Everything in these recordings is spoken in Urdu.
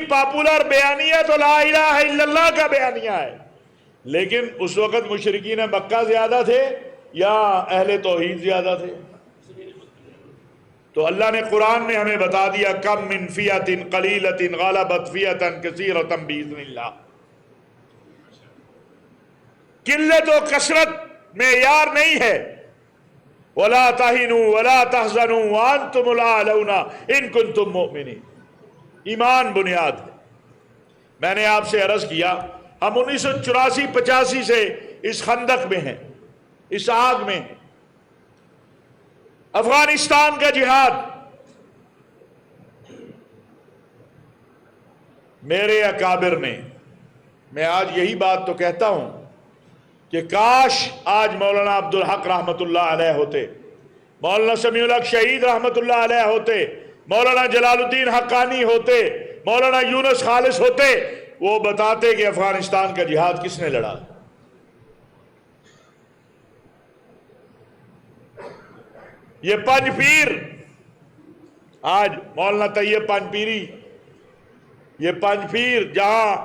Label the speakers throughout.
Speaker 1: پاپولر بیانیہ تو لا الہ الا اللہ کا بیانیہ ہے، لیکن اس وقت مشرکین مکہ زیادہ تھے یا اہل توحید زیادہ تھے؟ تو اللہ نے قرآن میں ہمیں بتا دیا کم من فیۃ قلیلۃ غلبت فیۃ کثیرۃ باذن اللہ. قلت و کثرت معیار نہیں ہے. ولا تہنوا ولا تحزنوا وانتم الاعلون ان کنتم مؤمنین. ایمان بنیاد ہے. میں نے آپ سے عرض کیا ہم 1984-85 سے اس خندق میں ہیں، اس آگ میں ہیں. افغانستان کا جہاد، میرے اکابر نے، میں آج یہی بات تو کہتا ہوں کہ کاش آج مولانا عبدالحق رحمت اللہ علیہ ہوتے، مولانا سمیع الحق شہید رحمت اللہ علیہ ہوتے، مولانا جلال الدین حقانی ہوتے، مولانا یونس خالص ہوتے، وہ بتاتے کہ افغانستان کا جہاد کس نے لڑا. یہ پنج پیر، آج مولانا طیب پنج پیری، یہ پنج پیر جہاں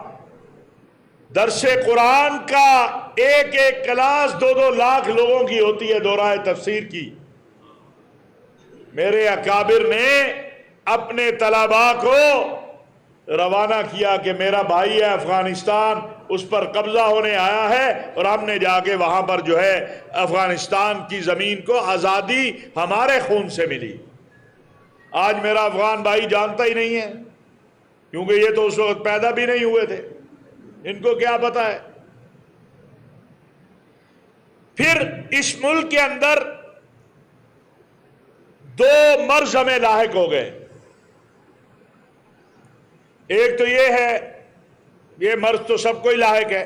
Speaker 1: درس قرآن کا ایک ایک کلاس 2-2 لاکھ لوگوں کی ہوتی ہے دورہ تفسیر کی، میرے اکابر نے اپنے طلباء کو روانہ کیا کہ میرا بھائی ہے افغانستان، اس پر قبضہ ہونے آیا ہے، اور ہم نے جا کے وہاں پر جو ہے افغانستان کی زمین کو آزادی ہمارے خون سے ملی. آج میرا افغان بھائی جانتا ہی نہیں ہے، کیونکہ یہ تو اس وقت پیدا بھی نہیں ہوئے تھے، ان کو کیا پتا ہے. پھر اس ملک کے اندر 2 مرض ہمیں لاحق ہو گئے. ایک تو یہ ہے، یہ مرض تو سب کو ہی لاحق ہے.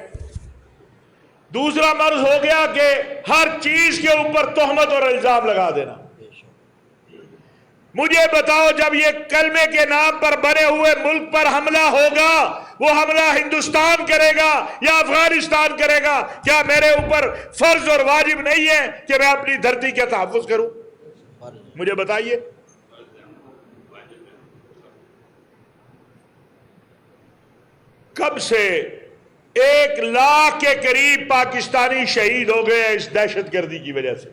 Speaker 1: دوسرا مرض ہو گیا کہ ہر چیز کے اوپر تہمت اور الزام لگا دینا. مجھے بتاؤ جب یہ کلمے کے نام پر بنے ہوئے ملک پر حملہ ہوگا، وہ حملہ ہندوستان کرے گا یا افغانستان کرے گا؟ کیا میرے اوپر فرض اور واجب نہیں ہے کہ میں اپنی دھرتی کا تحفظ کروں؟ مجھے بتائیے. کب سے 1 لاکھ کے قریب پاکستانی شہید ہو گئے اس دہشت گردی کی وجہ سے.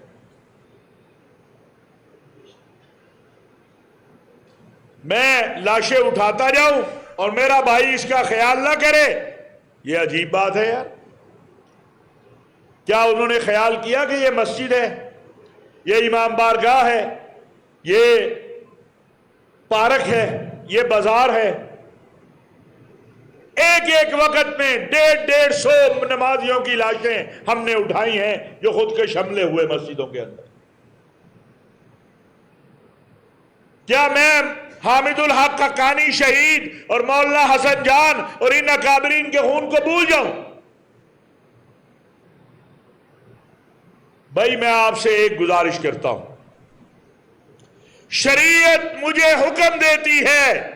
Speaker 1: میں لاشیں اٹھاتا جاؤں اور میرا بھائی اس کا خیال نہ کرے، یہ عجیب بات ہے یار. کیا انہوں نے خیال کیا کہ یہ مسجد ہے، یہ امام بارگاہ ہے، یہ پارک ہے، یہ بازار ہے؟ ایک ایک وقت میں 150 نمازیوں کی لاشیں ہم نے اٹھائی ہیں جو خودکش حملے ہوئے مسجدوں کے اندر. کیا میں حامد الحق حقانی شہید اور مولانا حسن جان اور ان اکابرین کے خون کو بھول جاؤں؟ بھائی میں آپ سے ایک گزارش کرتا ہوں، شریعت مجھے حکم دیتی ہے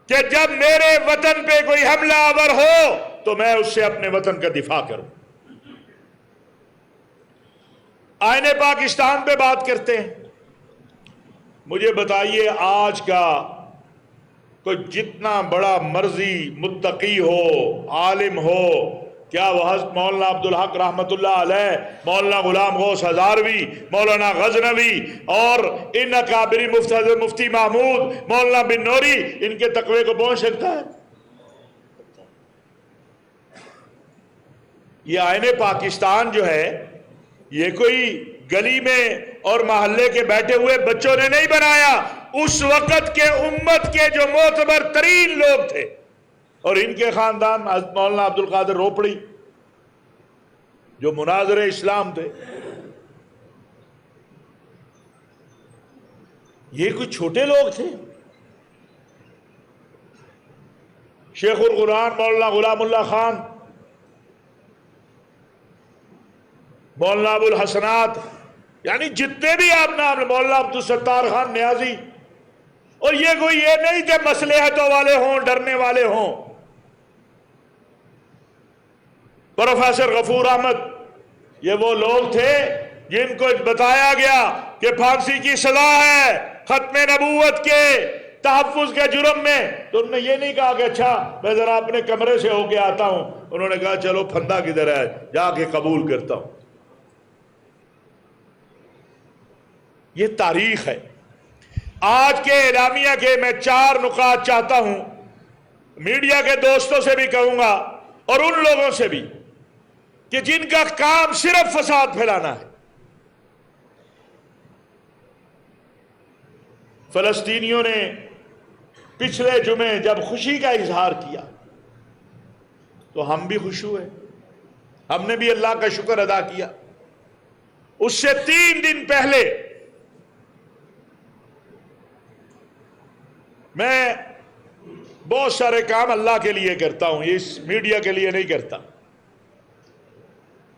Speaker 1: کہ جب میرے وطن پہ کوئی حملہ آور ہو تو میں اس سے اپنے وطن کا دفاع کروں. آئین پاکستان پہ بات کرتے ہیں. مجھے بتائیے آج کا کوئی جتنا بڑا مرضی متقی ہو، عالم ہو، کیا وہ حضرت مولانا عبدالحق رحمت اللہ علیہ، مولانا غلام غوث ہزاروی، مولانا غزنوی اور ان اکابری مفتی محمود، مولانا بن نوری، ان کے تقوی کو پہنچ سکتا ہے؟ یہ آئین پاکستان جو ہے یہ کوئی گلی میں اور محلے کے بیٹھے ہوئے بچوں نے نہیں بنایا. اس وقت کے امت کے جو معتبر ترین لوگ تھے اور ان کے خاندان، مولانا عبد القادر روپڑی جو مناظر اسلام تھے، یہ کوئی چھوٹے لوگ تھے؟ شیخ القرآن مولانا غلام اللہ خان، مولانا ابو الحسنات، یعنی جتنے بھی آپ نام، مولانا عبدالستار خان نیازی، اور یہ کوئی یہ نہیں کہ مصلحتوں والے ہوں، ڈرنے والے ہوں. پروفیسر غفور احمد، یہ وہ لوگ تھے جن کو بتایا گیا کہ پھانسی کی سزا ہے، ختم نبوت کے تحفظ کے جرم میں، تو انہوں نے یہ نہیں کہا کہ اچھا میں ذرا اپنے کمرے سے ہو کے آتا ہوں، انہوں نے کہا چلو پھندا کدھر ہے، جا کے قبول کرتا ہوں۔ یہ تاریخ ہے۔ آج کے اعلامیہ کے میں 4 نکات چاہتا ہوں، میڈیا کے دوستوں سے بھی کہوں گا اور ان لوگوں سے بھی کہ جن کا کام صرف فساد پھیلانا ہے۔ فلسطینیوں نے پچھلے جمعے جب خوشی کا اظہار کیا تو ہم بھی خوش ہوئے، ہم نے بھی اللہ کا شکر ادا کیا۔ اس سے 3 دن پہلے میں بہت سارے کام اللہ کے لیے کرتا ہوں، اس میڈیا کے لیے نہیں کرتا۔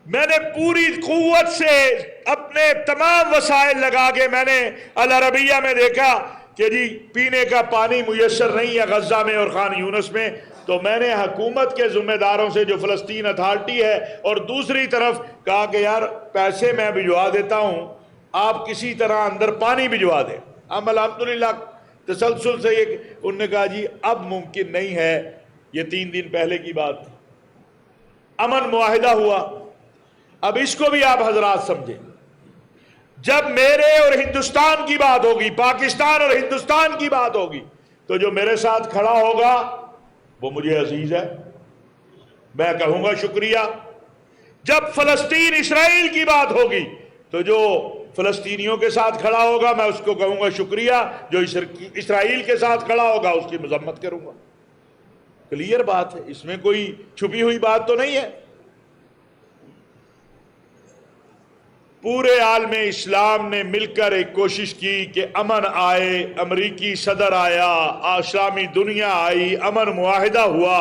Speaker 1: میں نے پوری قوت سے اپنے تمام وسائل لگا کے میں نے العربیہ میں دیکھا کہ جی پینے کا پانی میسر نہیں ہے غزہ میں اور خان یونس میں، تو میں نے حکومت کے ذمہ داروں سے جو فلسطین اتھارٹی ہے اور دوسری طرف کہا کہ یار پیسے میں بھجوا دیتا ہوں، آپ کسی طرح اندر پانی بھجوا دیں۔ ہم الحمدللہ تسلسل سے یہ انہوں نے کہا جی اب ممکن نہیں ہے، یہ 3 دن پہلے کی بات، امن معاہدہ ہوا۔ اب اس کو بھی آپ حضرات سمجھیں، جب میرے اور ہندوستان کی بات ہوگی، پاکستان اور ہندوستان کی بات ہوگی، تو جو میرے ساتھ کھڑا ہوگا وہ مجھے عزیز ہے، میں کہوں گا شکریہ۔ جب فلسطین اسرائیل کی بات ہوگی تو جو فلسطینیوں کے ساتھ کھڑا ہوگا میں اس کو کہوں گا شکریہ، جو اسرائیل کے ساتھ کھڑا ہوگا اس کی مذمت کروں گا۔ کلیئر بات ہے، اس میں کوئی چھپی ہوئی بات تو نہیں ہے۔ پورے عالم اسلام نے مل کر ایک کوشش کی کہ امن آئے، امریکی صدر آیا، اسلامی دنیا آئی، امن معاہدہ ہوا۔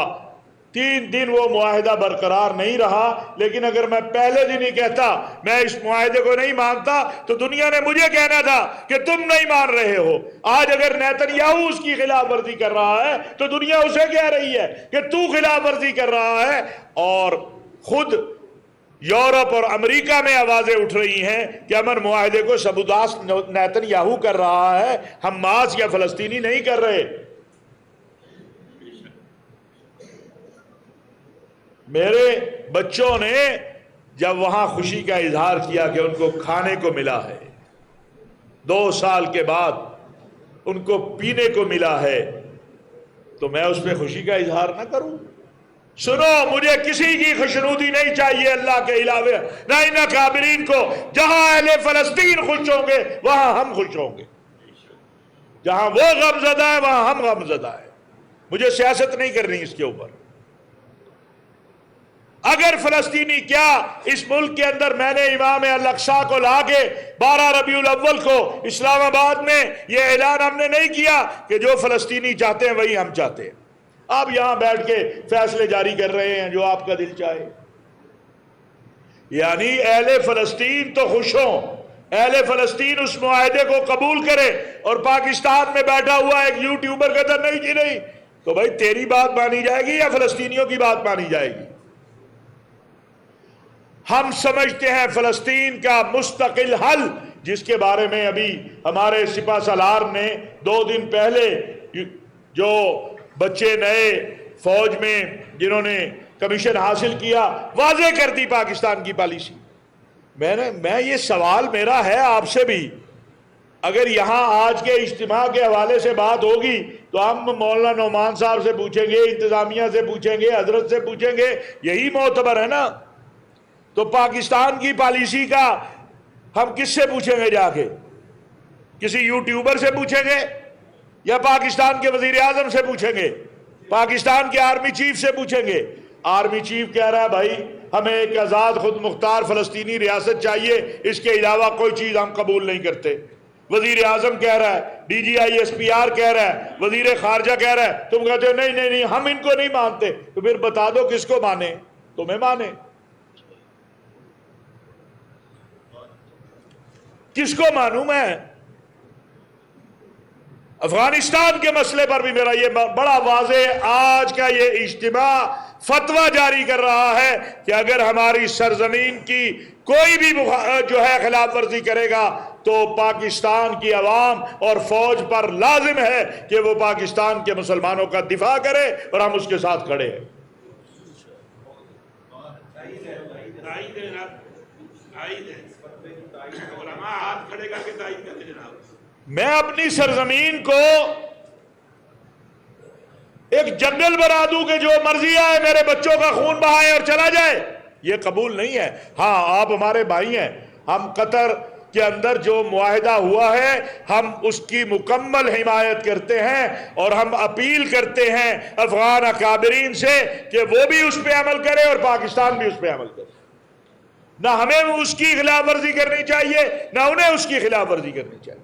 Speaker 1: 3 دن وہ معاہدہ برقرار نہیں رہا، لیکن اگر میں پہلے دن ہی کہتا میں اس معاہدے کو نہیں مانتا تو دنیا نے مجھے کہنا تھا کہ تم نہیں مان رہے ہو۔ آج اگر نیتن یاہو اس کی خلاف ورزی کر رہا ہے تو دنیا اسے کہہ رہی ہے کہ تو خلاف ورزی کر رہا ہے، اور خود یورپ اور امریکہ میں آوازیں اٹھ رہی ہیں کہ امن معاہدے کو سبوداس نیتن یاہو کر رہا ہے، حماس یا فلسطینی نہیں کر رہے۔ میرے بچوں نے جب وہاں خوشی کا اظہار کیا کہ ان کو کھانے کو ملا ہے، 2 سال کے بعد ان کو پینے کو ملا ہے، تو میں اس پہ خوشی کا اظہار نہ کروں؟ سنو، مجھے کسی کی خوشنودی نہیں چاہیے اللہ کے علاوہ، نہ ان کابرین کو۔ جہاں اہل فلسطین خوش ہوں گے وہاں ہم خوش ہوں گے، جہاں وہ غم زدہ ہے وہاں ہم غم زدہ ہے۔ مجھے سیاست نہیں کرنی اس کے اوپر۔ اگر فلسطینی کیا اس ملک کے اندر میں نے امام الاقصی کو لا کے 12 ربیع الاول کو اسلام آباد میں یہ اعلان ہم نے نہیں کیا کہ جو فلسطینی چاہتے ہیں وہی ہم چاہتے ہیں، آپ یہاں بیٹھ کے فیصلے جاری کر رہے ہیں جو آپ کا دل چاہے۔ یعنی اہل فلسطین تو خوش ہوں، اہل فلسطین اس معاہدے کو قبول کرے، اور پاکستان میں بیٹھا ہوا ایک یوٹیوبر کہتا نہیں جی نہیں، تو بھائی تیری بات مانی جائے گی یا فلسطینیوں کی بات مانی جائے گی؟ ہم سمجھتے ہیں فلسطین کا مستقل حل، جس کے بارے میں ابھی ہمارے سپہ سالار نے 2 دن پہلے جو بچے نئے فوج میں جنہوں نے کمیشن حاصل کیا واضح کر دی پاکستان کی پالیسی۔ میں یہ سوال میرا ہے آپ سے بھی، اگر یہاں آج کے اجتماع کے حوالے سے بات ہوگی تو ہم مولانا نعمان صاحب سے پوچھیں گے، انتظامیہ سے پوچھیں گے، حضرت سے پوچھیں گے، یہی معتبر ہے نا؟ تو پاکستان کی پالیسی کا ہم کس سے پوچھیں گے؟ جا کے کسی یوٹیوبر سے پوچھیں گے یا پاکستان کے وزیر اعظم سے پوچھیں گے؟ پاکستان کے آرمی چیف سے پوچھیں گے؟ آرمی چیف کہہ رہا ہے بھائی ہمیں ایک آزاد خود مختار فلسطینی ریاست چاہیے، اس کے علاوہ کوئی چیز ہم قبول نہیں کرتے۔ وزیر اعظم کہہ رہا ہے، D G I S P R کہہ رہا ہے، وزیر خارجہ کہہ رہا ہے، تم کہتے ہو نہیں نہیں نہیں ہم ان کو نہیں مانتے، تو پھر بتا دو کس کو مانے؟ تمہیں مانے؟ کس کو مانوں میں؟ افغانستان کے مسئلے پر بھی میرا یہ بڑا واضح آج کا یہ اجتماع فتویٰ جاری کر رہا ہے کہ اگر ہماری سرزمین کی کوئی بھی جو ہے خلاف ورزی کرے گا تو پاکستان کی عوام اور فوج پر لازم ہے کہ وہ پاکستان کے مسلمانوں کا دفاع کرے اور ہم اس کے ساتھ کھڑے ہیں. میں اپنی سرزمین کو ایک جنگل بنا دوں کہ جو مرضی آئے میرے بچوں کا خون بہائے اور چلا جائے، یہ قبول نہیں ہے. ہاں آپ ہمارے بھائی ہیں، ہم قطر کے اندر جو معاہدہ ہوا ہے ہم اس کی مکمل حمایت کرتے ہیں اور ہم اپیل کرتے ہیں افغان اکابرین سے کہ وہ بھی اس پہ عمل کرے اور پاکستان بھی اس پہ عمل کرے. نہ ہمیں اس کی خلاف ورزی کرنی چاہیے نہ انہیں اس کی خلاف ورزی کرنی چاہیے.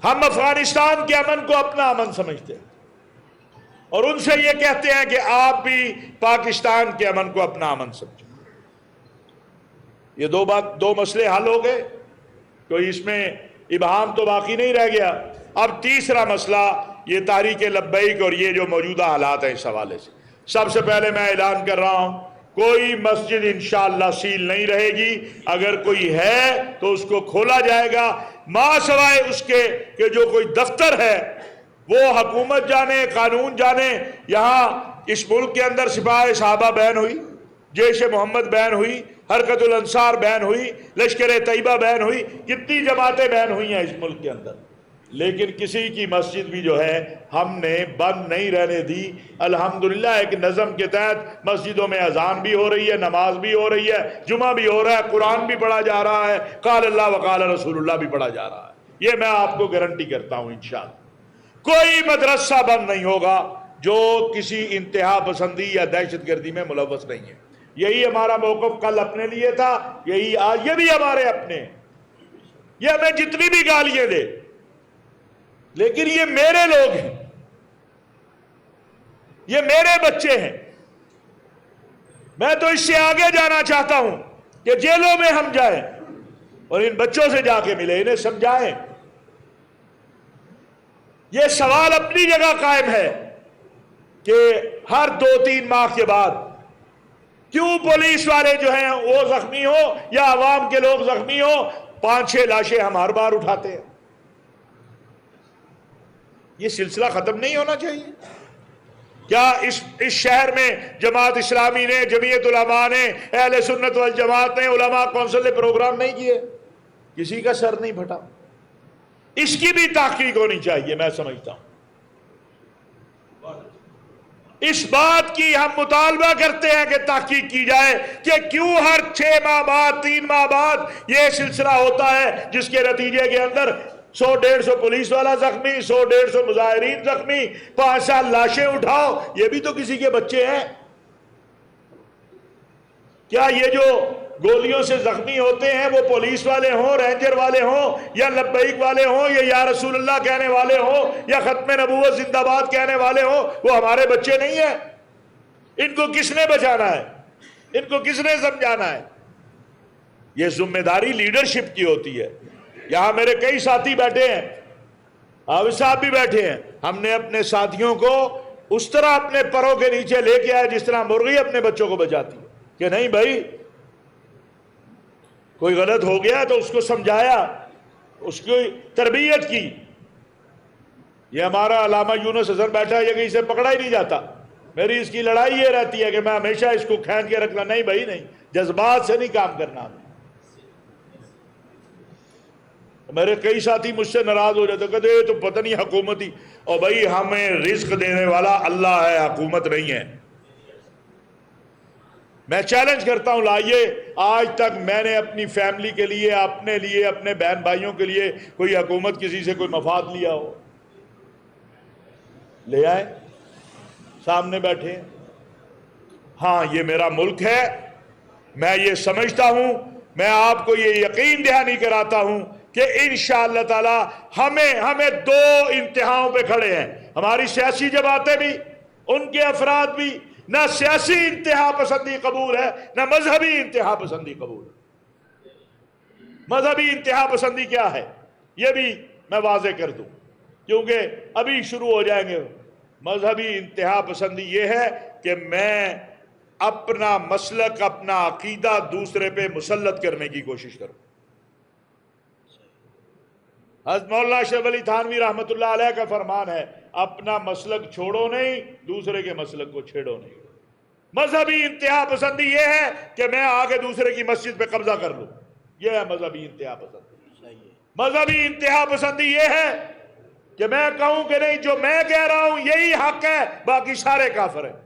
Speaker 1: ہم افغانستان کے امن کو اپنا امن سمجھتے ہیں اور ان سے یہ کہتے ہیں کہ آپ بھی پاکستان کے امن کو اپنا امن سمجھیں. یہ دو مسئلے حل ہو گئے، کوئی اس میں ابہام تو باقی نہیں رہ گیا. اب تیسرا مسئلہ یہ تحریک لبیک اور یہ جو موجودہ حالات ہیں اس حوالے سے. سب سے پہلے میں اعلان کر رہا ہوں کوئی مسجد انشاءاللہ سیل نہیں رہے گی. اگر کوئی ہے تو اس کو کھولا جائے گا، ماں سوائے اس کے کہ جو کوئی دفتر ہے وہ حکومت جانے قانون جانے. یہاں اس ملک کے اندر سپاہ صحابہ بین ہوئی، جیش محمد بین ہوئی، حرکت الانصار بین ہوئی، لشکر طیبہ بین ہوئی، کتنی جماعتیں بین ہوئی ہیں اس ملک کے اندر، لیکن کسی کی مسجد بھی جو ہے ہم نے بند نہیں رہنے دی. الحمدللہ ایک نظم کے تحت مسجدوں میں اذان بھی ہو رہی ہے، نماز بھی ہو رہی ہے، جمعہ بھی ہو رہا ہے، قرآن بھی پڑھا جا رہا ہے، قال اللہ وقال رسول اللہ بھی پڑھا جا رہا ہے. یہ میں آپ کو گارنٹی کرتا ہوں انشاءاللہ. کوئی مدرسہ بند نہیں ہوگا جو کسی انتہا پسندی یا دہشت گردی میں ملوث نہیں ہے. یہی ہمارا موقف کل اپنے لیے تھا، یہی آج یہ بھی ہمارے اپنے ہیں. یہ ہمیں جتنی بھی گالیاں دے لیکن یہ میرے لوگ ہیں، یہ میرے بچے ہیں. میں تو اس سے آگے جانا چاہتا ہوں کہ جیلوں میں ہم جائیں اور ان بچوں سے جا کے ملیں، انہیں سمجھائیں. یہ سوال اپنی جگہ قائم ہے کہ ہر 2-3 ماہ کے بعد کیوں پولیس والے جو ہیں وہ زخمی ہو یا عوام کے لوگ زخمی ہو، 5-6 لاشیں ہم ہر بار اٹھاتے ہیں. یہ سلسلہ ختم نہیں ہونا چاہیے. کیا اس شہر میں جماعت اسلامی نے، جمعیت علماء نے، اہل سنت والجماعت نے، علماء کونسل نے پروگرام نہیں کیے؟ کسی کا سر نہیں پھٹا. اس کی بھی تحقیق ہونی چاہیے. میں سمجھتا ہوں اس بات کی ہم مطالبہ کرتے ہیں کہ تحقیق کی جائے کہ کیوں ہر 6 ماہ بعد 3 ماہ بعد یہ سلسلہ ہوتا ہے جس کے نتیجے کے اندر 100-150 پولیس والا زخمی، 100-150 مظاہرین زخمی، 5 لاشیں اٹھاؤ. یہ بھی تو کسی کے بچے ہیں. کیا یہ جو گولیوں سے زخمی ہوتے ہیں وہ پولیس والے ہوں، رینجر والے ہوں، یا لبیک والے ہوں، یا رسول اللہ کہنے والے ہوں، یا ختم نبوت زندہ باد کہنے والے ہوں، وہ ہمارے بچے نہیں ہیں؟ ان کو کس نے بچانا ہے؟ ان کو کس نے سمجھانا ہے؟ یہ ذمہ داری لیڈرشپ کی ہوتی ہے. یہاں میرے کئی ساتھی بیٹھے ہیں، حافظ صاحب بھی بیٹھے ہیں. ہم نے اپنے ساتھیوں کو اس طرح اپنے پروں کے نیچے لے کے آئے جس طرح مرغی اپنے بچوں کو بچاتی ہے کہ نہیں بھائی کوئی غلط ہو گیا تو اس کو سمجھایا، اس کی تربیت کی. یہ ہمارا علامہ یونس حسن بیٹھا ہے، یہ کہیں سے پکڑا ہی نہیں جاتا. میری اس کی لڑائی یہ رہتی ہے کہ میں ہمیشہ اس کو کھینچ کے رکھنا. نہیں بھائی نہیں، جذبات سے نہیں کام کرنا. میرے کئی ساتھی مجھ سے ناراض ہو جاتے، کہتے تو پتہ نہیں حکومت ہی. اور بھائی ہمیں رزق دینے والا اللہ ہے، حکومت نہیں ہے. میں چیلنج کرتا ہوں، لائیے آج تک میں نے اپنی فیملی کے لیے، اپنے لیے، اپنے بہن بھائیوں کے لیے کوئی حکومت کسی سے کوئی مفاد لیا ہو؟ لے آئے، سامنے بیٹھے. ہاں یہ میرا ملک ہے، میں یہ سمجھتا ہوں، میں آپ کو یہ یقین دہانی کراتا ہوں کہ انشاءاللہ تعالی ہمیں 2 انتہاؤں پہ کھڑے ہیں. ہماری سیاسی جماعتیں بھی، ان کے افراد بھی. نہ سیاسی انتہا پسندی قبول ہے، نہ مذہبی انتہا پسندی قبول ہے. مذہبی انتہا پسندی کیا ہے یہ بھی میں واضح کر دوں، کیونکہ ابھی شروع ہو جائیں گے مذہبی انتہا پسندی یہ ہے کہ میں اپنا مسلک، اپنا عقیدہ دوسرے پہ مسلط کرنے کی کوشش کروں. حضرت مولانا اشرف علی تھانوی رحمۃ اللہ علیہ کا فرمان ہے، اپنا مسلک چھوڑو نہیں، دوسرے کے مسلک کو چھیڑو نہیں. مذہبی انتہا پسندی یہ ہے کہ میں آگے دوسرے کی مسجد پہ قبضہ کر لوں، یہ ہے مذہبی انتہا پسندی. مذہبی انتہا پسندی یہ ہے کہ میں کہوں کہ نہیں، جو میں کہہ رہا ہوں یہی حق ہے، باقی سارے کافر ہیں.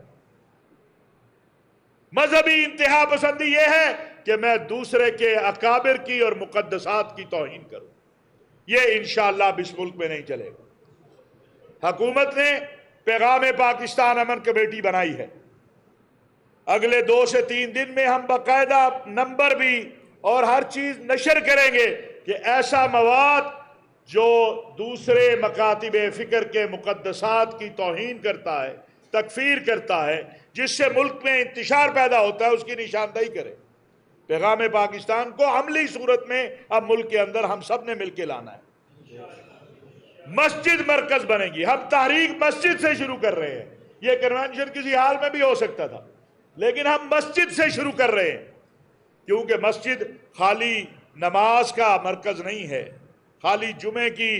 Speaker 1: مذہبی انتہا پسندی یہ ہے کہ میں دوسرے کے اکابر کی اور مقدسات کی توہین کروں. یہ انشاءاللہ اس ملک میں نہیں چلے گا. حکومت نے پیغام پاکستان امن کمیٹی بنائی ہے. اگلے 2 سے 3 دن میں ہم باقاعدہ نمبر بھی اور ہر چیز نشر کریں گے کہ ایسا مواد جو دوسرے مکاتب فکر کے مقدسات کی توہین کرتا ہے، تکفیر کرتا ہے، جس سے ملک میں انتشار پیدا ہوتا ہے، اس کی نشاندہی کرے. پیغام پاکستان کو عملی صورت میں اب ملک کے اندر ہم سب نے مل کے لانا ہے. مسجد مرکز بنے گی. ہم تحریک مسجد سے شروع کر رہے ہیں. یہ کنونشن کسی حال میں بھی ہو سکتا تھا، لیکن ہم مسجد سے شروع کر رہے ہیں، کیونکہ مسجد خالی نماز کا مرکز نہیں ہے، خالی جمعے کی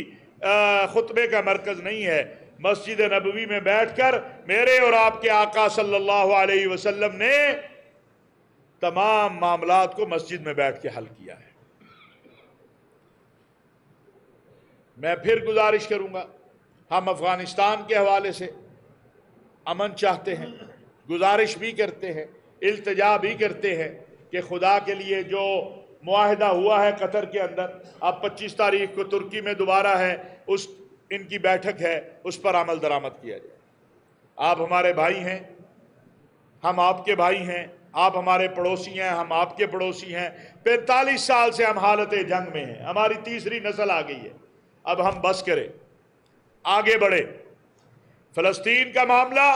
Speaker 1: خطبے کا مرکز نہیں ہے. مسجد نبوی میں بیٹھ کر میرے اور آپ کے آقا صلی اللہ علیہ وسلم نے تمام معاملات کو مسجد میں بیٹھ کے حل کیا ہے. میں پھر گزارش کروں گا، ہم افغانستان کے حوالے سے امن چاہتے ہیں، گزارش بھی کرتے ہیں، التجا بھی کرتے ہیں کہ خدا کے لیے جو معاہدہ ہوا ہے قطر کے اندر، اب 25 تاریخ کو ترکی میں دوبارہ ہے، ان کی بیٹھک ہے، اس پر عمل درآمد کیا جائے. آپ ہمارے بھائی ہیں، ہم آپ کے بھائی ہیں، آپ ہمارے پڑوسی ہیں، ہم آپ کے پڑوسی ہیں. 45 سال سے ہم حالت جنگ میں ہیں، ہماری تیسری نسل آ گئی ہے. اب ہم بس کریں، آگے بڑھے. فلسطین کا معاملہ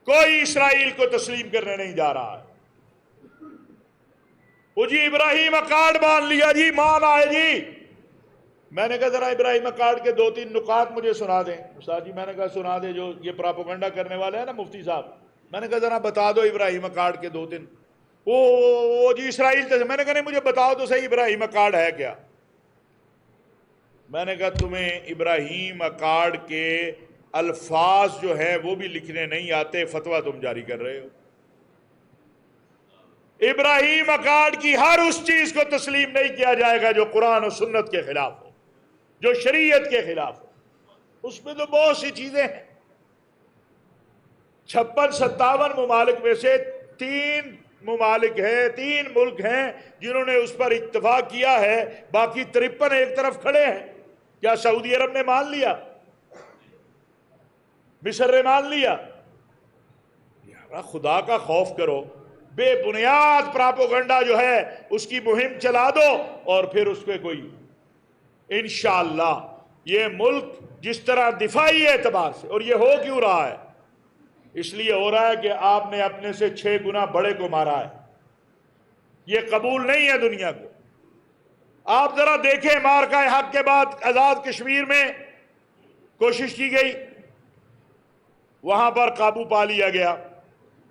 Speaker 1: کوئی اسرائیل کو تسلیم کرنے نہیں جا رہا ہے. وہ جی ابراہیم اکارڈ مان لیا جی، مان آئے جی. میں نے کہا ذرا ابراہیم اکارڈ کے 2-3 نکات مجھے سنا دیں. استاد جی میں نے کہا سنا دے، جو یہ پراپوگنڈا کرنے والے ہیں نا مفتی صاحب، میں نے کہا ذرا بتا دو ابراہیم اکارڈ کے 2-3. وہ جی اسرائیل تھے. میں نے کہا نہیں مجھے بتاؤ تو صحیح ابراہیم اکارڈ ہے کیا. میں نے کہا تمہیں ابراہیم اکارڈ کے الفاظ جو ہیں وہ بھی لکھنے نہیں آتے، فتویٰ تم جاری کر رہے ہو. ابراہیم اکارڈ کی ہر اس چیز کو تسلیم نہیں کیا جائے گا جو قرآن و سنت کے خلاف ہو، جو شریعت کے خلاف ہو. اس میں تو بہت سی چیزیں ہیں. 56-57 ممالک میں سے 3 ممالک ہیں، 3 ملک ہیں جنہوں نے اس پر اتفاق کیا ہے، باقی 53 ایک طرف کھڑے ہیں. کیا سعودی عرب نے مان لیا؟ مصر نے مان لیا؟ خدا کا خوف کرو. بے بنیاد پراپوگنڈا جو ہے اس کی مہم چلا دو، اور پھر اس پہ کوئی انشاءاللہ یہ ملک جس طرح دفاعی اعتبار سے، اور یہ ہو کیوں رہا ہے؟ اس لیے ہو رہا ہے کہ آپ نے اپنے سے 6 گنا بڑے کو مارا ہے. یہ قبول نہیں ہے دنیا کو. آپ ذرا دیکھیں، مارکہ حق کے بعد آزاد کشمیر میں کوشش کی گئی، وہاں پر قابو پا لیا گیا.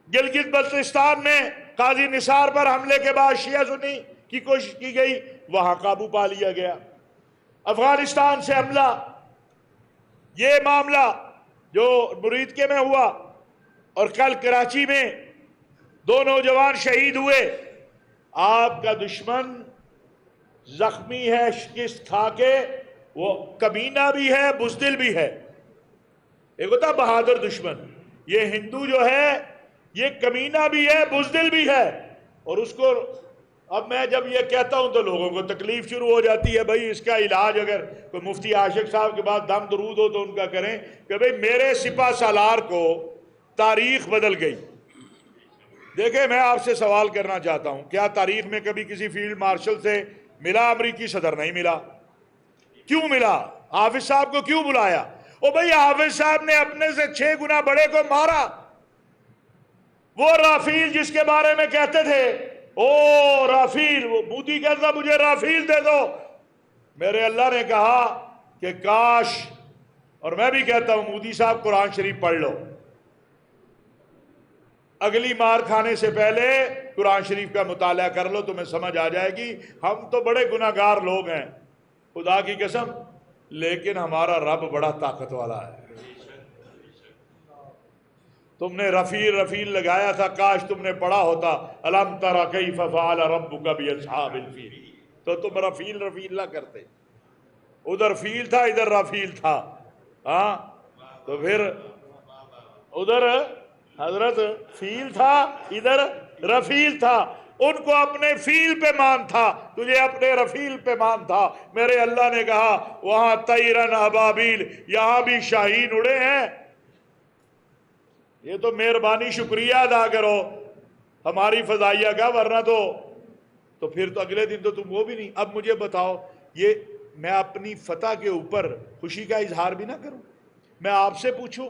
Speaker 1: گلگت بلتستان میں قاضی نثار پر حملے کے بعد شیعہ سنی کی کوشش کی گئی، وہاں قابو پا لیا گیا. افغانستان سے حملہ، یہ معاملہ جو مرید کے میں ہوا، اور کل کراچی میں 2 نوجوان شہید ہوئے. آپ کا دشمن زخمی ہے، شکست کھا کے، وہ کمینہ بھی ہے، بزدل بھی ہے. ایک ہوتا بہادر دشمن، یہ ہندو جو ہے یہ کمینہ بھی ہے، بزدل بھی ہے. اور اس کو اب میں جب یہ کہتا ہوں تو لوگوں کو تکلیف شروع ہو جاتی ہے. بھائی اس کا علاج اگر کوئی مفتی عاشق صاحب کے بعد دم درود ہو تو ان کا کریں کہ بھئی میرے سپہ سالار کو تاریخ بدل گئی. دیکھیں میں آپ سے سوال کرنا چاہتا ہوں، کیا تاریخ میں کبھی کسی فیلڈ مارشل سے ملا امریکی صدر؟ نہیں ملا. کیوں ملا؟ حافظ صاحب کو کیوں بلایا؟ او بھئی حافظ صاحب نے اپنے سے 6 گنا بڑے کو مارا. وہ رافیل جس کے بارے میں کہتے تھے، او رافیل، وہ مودی کہتا مجھے رافیل دے دو. میرے اللہ نے کہا کہ کاش اور میں بھی کہتا ہوں مودی صاحب قرآن شریف پڑھ لو، اگلی مار کھانے سے پہلے قرآن شریف کا مطالعہ کر لو، تمہیں سمجھ آ جائے گی ہم تو بڑے گناہگار لوگ ہیں خدا کی قسم، لیکن ہمارا رب بڑا طاقت والا ہے۔ تم نے رفیل لگایا تھا، کاش تم نے پڑھا ہوتا الم تر کیف فعل ربک باصحاب الفیل، تو تم رفیل نہ کرتے، ادھر فیل تھا ادھر رفیل تھا، ہاں تو پھر ادھر حضرت فیل تھا ادھر رفیل تھا، ان کو اپنے فیل پہ مان تھا، تجھے اپنے رفیل پہ مان تھا۔ میرے اللہ نے کہا وہاں طیرن ابابیل، یہاں بھی شاہین اڑے ہیں۔ یہ تو مہربانی شکریہ ادا کرو ہماری فضائیہ کا، ورنہ تو پھر تو اگلے دن تو تم وہ بھی نہیں۔ اب مجھے بتاؤ، یہ میں اپنی فتح کے اوپر خوشی کا اظہار بھی نہ کروں؟ میں آپ سے پوچھوں،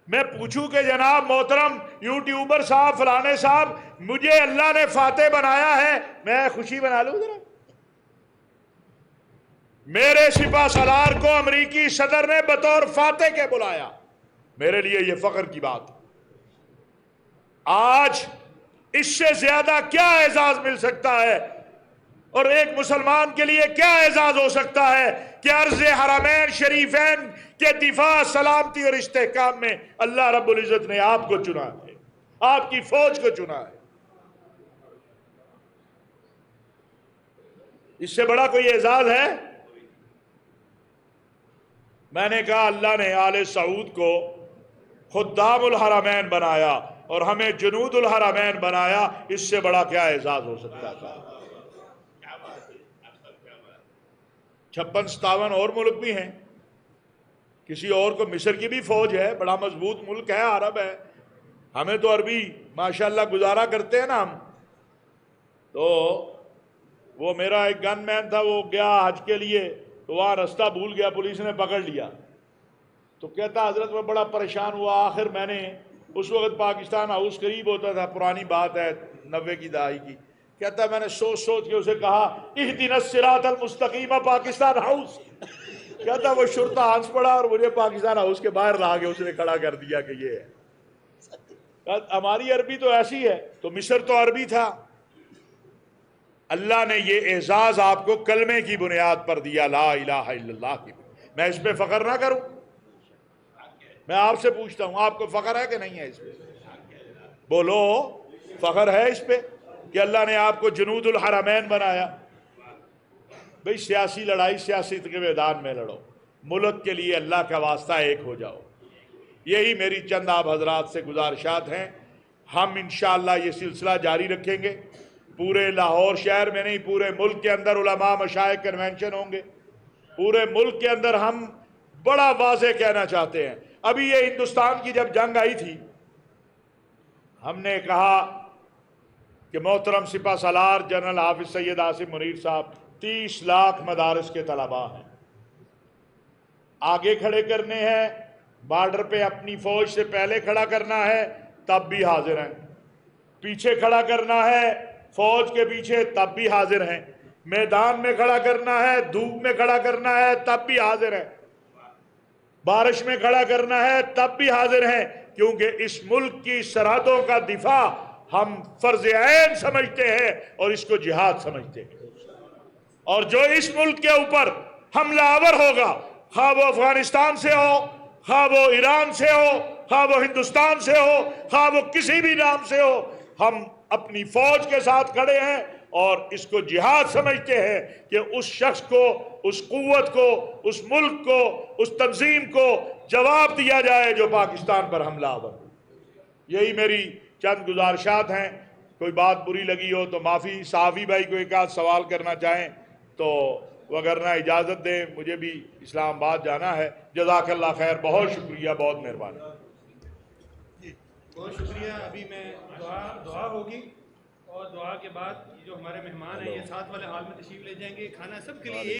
Speaker 1: میں پوچھوں کہ جناب محترم یوٹیوبر صاحب فلانے صاحب مجھے اللہ نے فاتح بنایا ہے، میں خوشی بنا لوں ذرا؟ میرے سپہ سالار کو امریکی صدر نے بطور فاتح کے بلایا، میرے لیے یہ فخر کی بات۔ آج اس سے زیادہ کیا اعزاز مل سکتا ہے، اور ایک مسلمان کے لیے کیا اعزاز ہو سکتا ہے کہ عرض حرمین شریفین کے دفاع، سلامتی اور استحکام میں اللہ رب العزت نے آپ کو چنا ہے، آپ کی فوج کو چنا ہے۔ اس سے بڑا کوئی اعزاز ہے؟ میں نے کہا اللہ نے آل سعود کو خدام الحرمین بنایا اور ہمیں جنود الحرمین بنایا، اس سے بڑا کیا اعزاز ہو سکتا تھا؟ 56-57 اور ملک بھی ہیں، کسی اور کو مصر کی بھی فوج ہے، بڑا مضبوط ملک ہے، عرب ہے، ہمیں تو عربی ماشاءاللہ گزارا کرتے ہیں نا ہم۔ تو وہ میرا ایک گن مین تھا، وہ گیا حج کے لیے تو وہاں رستہ بھول گیا، پولیس نے پکڑ لیا، تو کہتا حضرت میں بڑا پریشان ہوا، آخر میں نے اس وقت پاکستان ہاؤس قریب ہوتا تھا، پرانی بات ہے 90 کی دہائی کی، کہتا میں نے سوچ کے اسے کہا اہدنا الصراط المستقیم پاکستان ہاؤس، کہتا وہ شرطہ ہنس پڑا اور مجھے پاکستان ہاؤس کے باہر لا کے اس نے کھڑا کر دیا کہ یہ ہے۔ ہماری عربی تو ایسی ہے، تو مصر تو عربی تھا۔ اللہ نے یہ اعزاز آپ کو کلمے کی بنیاد پر دیا، لا الہ الا اللہ کی، میں اس پہ فخر نہ کروں؟ میں آپ سے پوچھتا ہوں آپ کو فخر ہے کہ نہیں ہے اس پہ؟ بولو، فخر ہے اس پہ کہ اللہ نے آپ کو جنود الحرمین بنایا؟ بھئی سیاسی لڑائی سیاست کے میدان میں لڑو، ملک کے لیے اللہ کا واسطہ ایک ہو جاؤ، یہی میری چند آپ حضرات سے گزارشات ہیں۔ ہم انشاءاللہ یہ سلسلہ جاری رکھیں گے، پورے لاہور شہر میں نہیں پورے ملک کے اندر علماء مشائخ کنونشن ہوں گے، پورے ملک کے اندر ہم بڑا واضح کہنا چاہتے ہیں۔ ابھی یہ ہندوستان کی جب جنگ آئی تھی، ہم نے کہا کہ محترم سپہ سالار جنرل حافظ سید عاصم منیر صاحب 30 لاکھ مدارس کے طلباء ہیں، آگے کھڑے کرنے ہیں، بارڈر پہ اپنی فوج سے پہلے کھڑا کرنا ہے تب بھی حاضر ہیں، پیچھے کھڑا کرنا ہے فوج کے پیچھے تب بھی حاضر ہیں، میدان میں کھڑا کرنا ہے، دھوپ میں کھڑا کرنا ہے تب بھی حاضر ہیں، بارش میں کھڑا کرنا ہے تب بھی حاضر ہیں، کیونکہ اس ملک کی سرحدوں کا دفاع ہم فرض عین سمجھتے ہیں اور اس کو جہاد سمجھتے ہیں۔ اور جو اس ملک کے اوپر حملہ آور ہوگا، خواہ وہ افغانستان سے ہو، خواہ وہ ایران سے ہو، خواہ وہ ہندوستان سے ہو، خواہ وہ کسی بھی نام سے ہو، ہم اپنی فوج کے ساتھ کھڑے ہیں اور اس کو جہاد سمجھتے ہیں کہ اس شخص کو، اس قوت کو، اس ملک کو، اس تنظیم کو جواب دیا جائے جو پاکستان پر حملہ آور۔ یہی میری چند گزارشات ہیں، کوئی بات بری لگی ہو تو معافی۔ صحافی بھائی کو ایک آدھ سوال کرنا چاہیں تو وگرنہ اجازت دیں، مجھے بھی اسلام آباد جانا ہے۔ جزاک اللہ خیر، بہت شکریہ، بہت مہربانی۔
Speaker 2: بہت شکریہ۔ ابھی میں دعا ہوگی اور دعا کے بعد جو ہمارے مہمان ہیں یہ ساتھ والے ہال میں تشریف لے جائیں گے، کھانا سب کے لیے